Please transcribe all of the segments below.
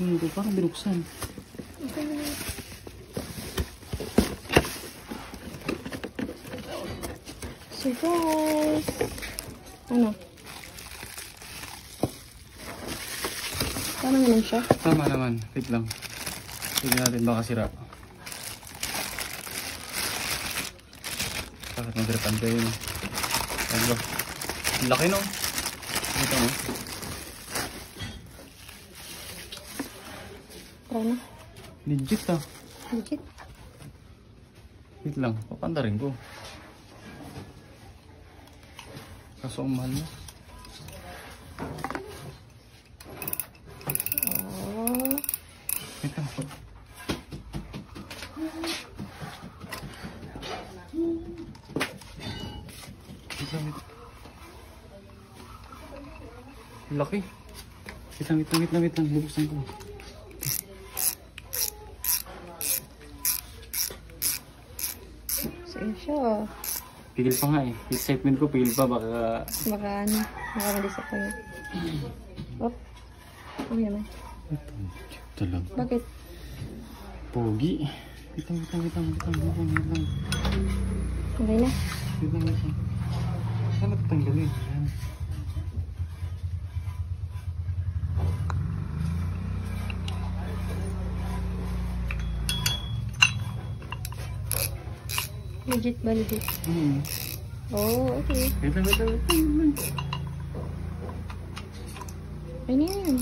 Ano ito? Parang binuksan. Surprise! Ano? Tama naman siya. Tama naman. Wait lang. Tignan natin baka sira. Bakit magrepan kayo yun? Ano ba? Ang laki no? Ito mo. Try na. Legit ah. Legit. Wait lang. Papanda rin ko. Kaso ang mahal na. Oh. Wait lang. Laki. Wait lang. Bubuksan ko. So, yun siya. Pigil pa nga eh. Excitement ko, pigil pa. Baka Baka ma-disappoint. Oh. Okay naman. ito lang. Bakit? Pogi. Wait lang. Okay na? Wait lang. Saan natanggalin? Ayan. Legit ba? Legit? Oh, okay. Wait lang. Ano yan?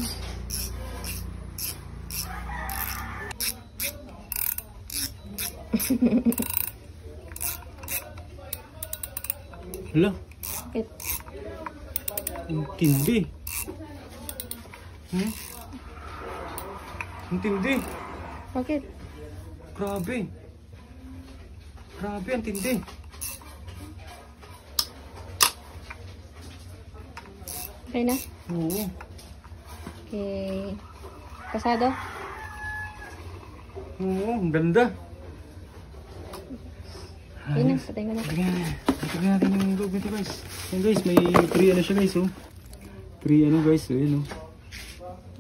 Hala. Bakit? Ang tindi. Ang tindi. Bakit? Grabe. Grabe, ang tindi. Okay na? Oo. Okay. Pasado? Oo, ang ganda. Okay na, patay ko na. Tignan natin yung loob nito guys. Yan guys, may free ano siya guys oh. Free ano guys, oh yun oh.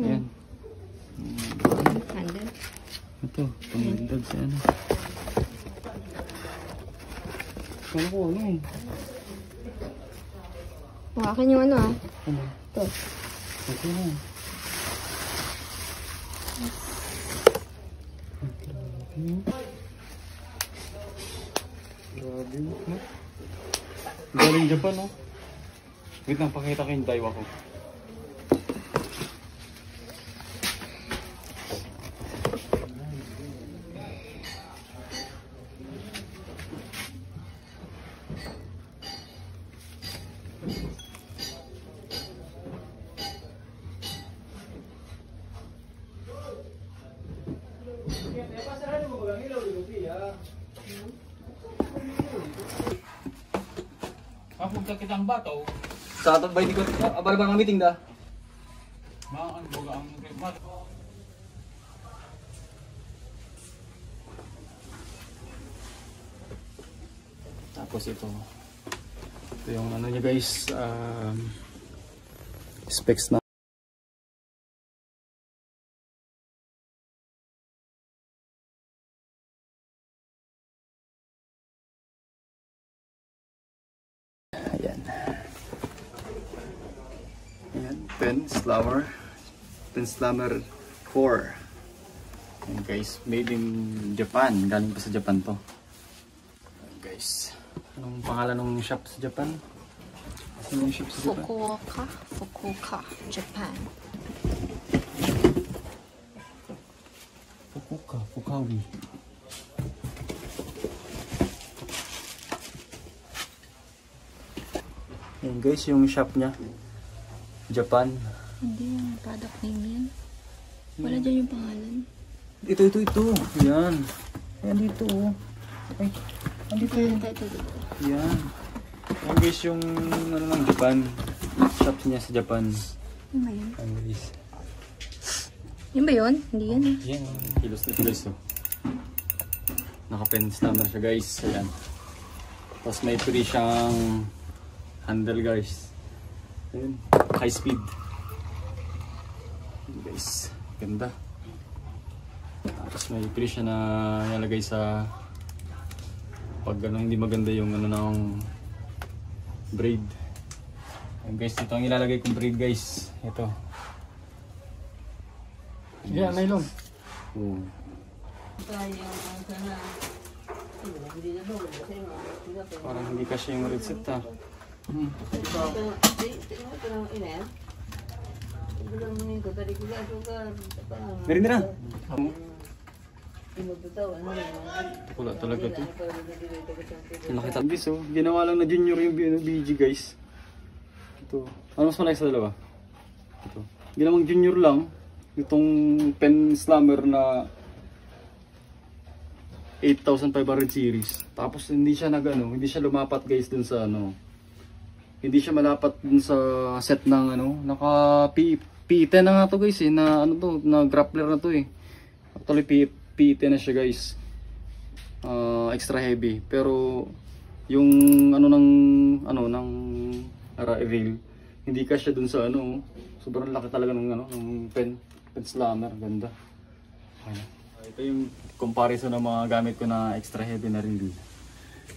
Ayan. Handle. Ito, panglindag sa ano. Kala ko ano eh. Oh, akin yung ano ah. Ano? Ito. Okay na. Grabe no? Galing Japan no? Wait lang, pakita ko yung Daiwa ko. Punta kitang bato. Sa atabay di ko abal bang meeting da. Maan boga ang bato. Tapos ito yung ano niya guys, specs na. Pen Slammer 4. And guys, made in Japan. Galing pa sa Japan to. And guys, anong pangalan ng shop sa Japan? Anong shop sa Japan? Fukuoka, Japan. Fukawi. And guys, yung shop niya Japan. Hindi yung product name yan. Wala dyan yung pangalan. Ito. Yan. Ayan dito. Ay, andito yun. Ito. Yan. Ayan guys, yung ano ng Japan. Shop niya sa Japan. Ano ba yun? Ayan guys. Yun ba yun? Hindi yan eh. Yan. Kilos nito guys. Oh. Naka-pen slammer siya guys. Ayan. Tapos may free siyang handle guys. Ayan. High speed. Ayan guys. Ganda. Tapos may pili siya na nilagay sa pag ano, hindi maganda yung ano ng braid. Ayan guys, ito ang ilalagay kong braid guys. Ito. Yeah, nylon. Oh. Parang hindi kasi yung reset ha. Meron na. Wala talaga to. Nakita guys oh, ginawa lang na junior yung BG guys. Ito. Ano mas malaki sa dalawa? Ito. Ginawang junior lang. Itong pen slammer na 8,500 series. Tapos hindi siya nagano, hindi siya lumapat guys dun sa ano. Hindi siya malapat dun sa set ng ano, naka P10 na nga to guys eh, na ano to, na grappler na to eh. Actually P10 na siya guys. Extra heavy, pero yung ano ng reel, hindi ka siya dun sa ano, sobrang laki talaga ng ano, ng pen slammer, ganda. Ayan. Ito yung comparison ng mga gamit ko na extra heavy na reel.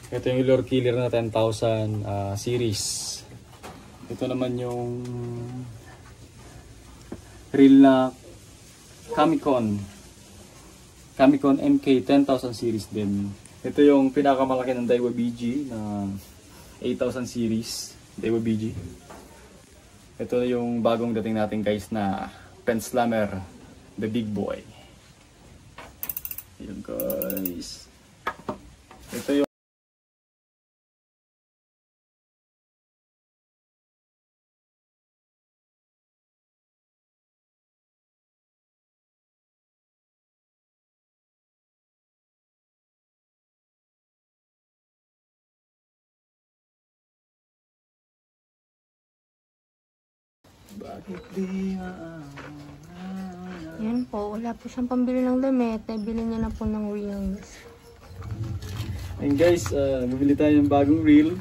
Ito yung Lure Killer na 10,000 series. Ito naman yung reel na Kamicon MK 10,000 series din. Ito yung pinakamalaki ng Daiwa BG na 8,000 series Daiwa BG. Ito yung bagong dating natin guys na pen slammer, the big boy. Ayan guys. Ito yung bakit di Yan po, wala po siyang pambili ng damit. Nabili niya na po ng reels. Ayun guys, bibili tayo ng bagong reel.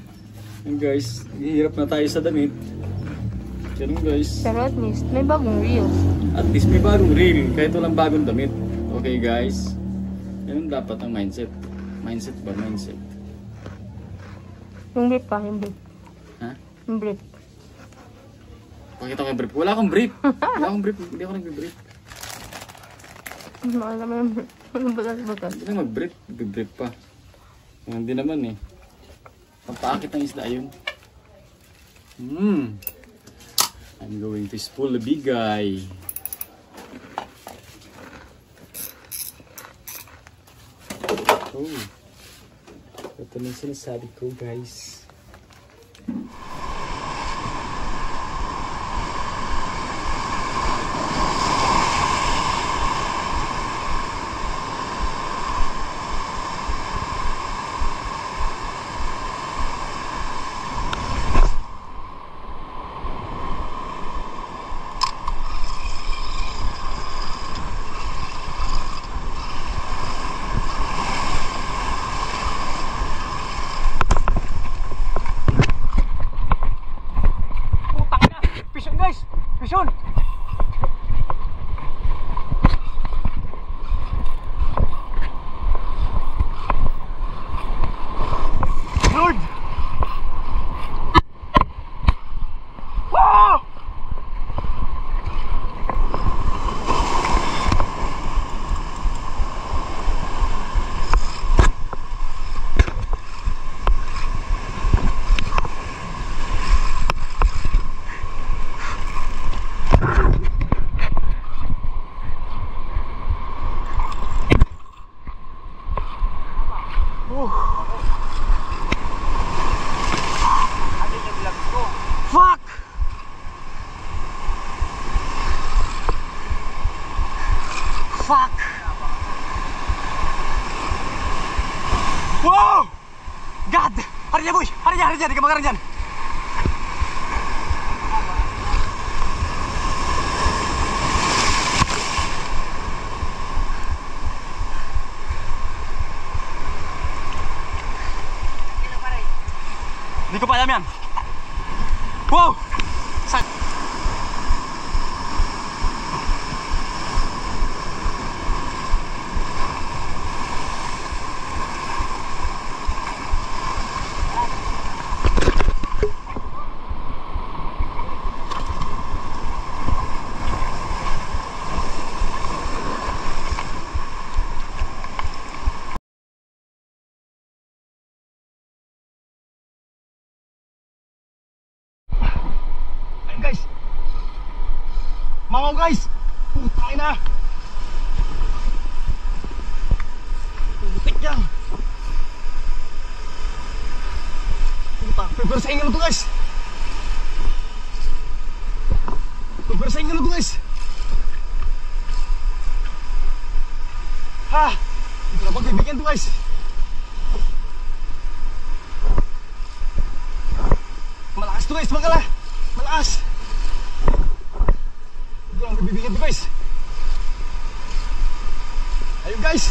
Ayun guys, hihirap na tayo sa damit. Ganun guys. Pero at least, may bagong reels. At least may bagong reel, kahit walang bagong damit. Okay guys? Ganun dapat ang mindset. Mindset ba? Mindset. Yung brief pa, yung brief. Ha? Yung brief. Pakita ko yung brief. Wala akong brief. Wala akong brief. Hindi ako nag-brief. Alam mo yung brief. Ano bagas-bagas? Hindi na mag-brief. Nag-brief pa. Hindi naman eh. Pampaakit ng isda yun. I'm going to spool the big guy. Oh. Ito na yung sinasabi ko guys. Vision! Lord! Wow! Fuck! Fuck! Wow! God! Hari dyan, boy! Hari dyan! Hindi ka magarang dyan! Hindi ko pa alam yan. Wow! Sak! Mamaw guys. Putang ina. Putik yan. Puta, pepersahin ka na to guys. Pepersahin ka na to guys. Ha! Hindi ko na pagbibigyan to guys. Malakas to guys, magala. Malakas. Hindi ko na pagbibigyan to guys. Ayun guys.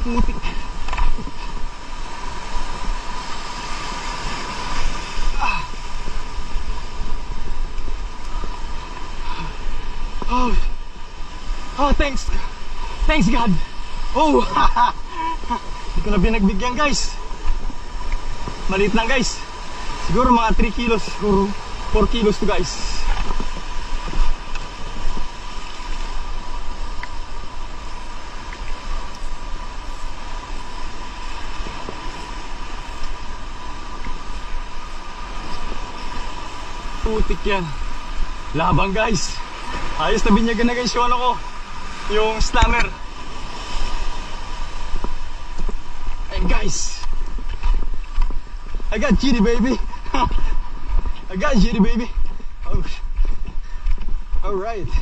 Putik. Oh. Oh, thanks. Thanks God. Oh. Hindi ko na binagbigyan guys. Maliit lang guys. Siguro mga 3 kilos. Siguro 4 kilos to guys. Putik yan. Labang guys. Ayos na binyagan na guys yung ano ko. Yung slammer. And guys, I got GD baby. I got GD baby. Oh. Alright.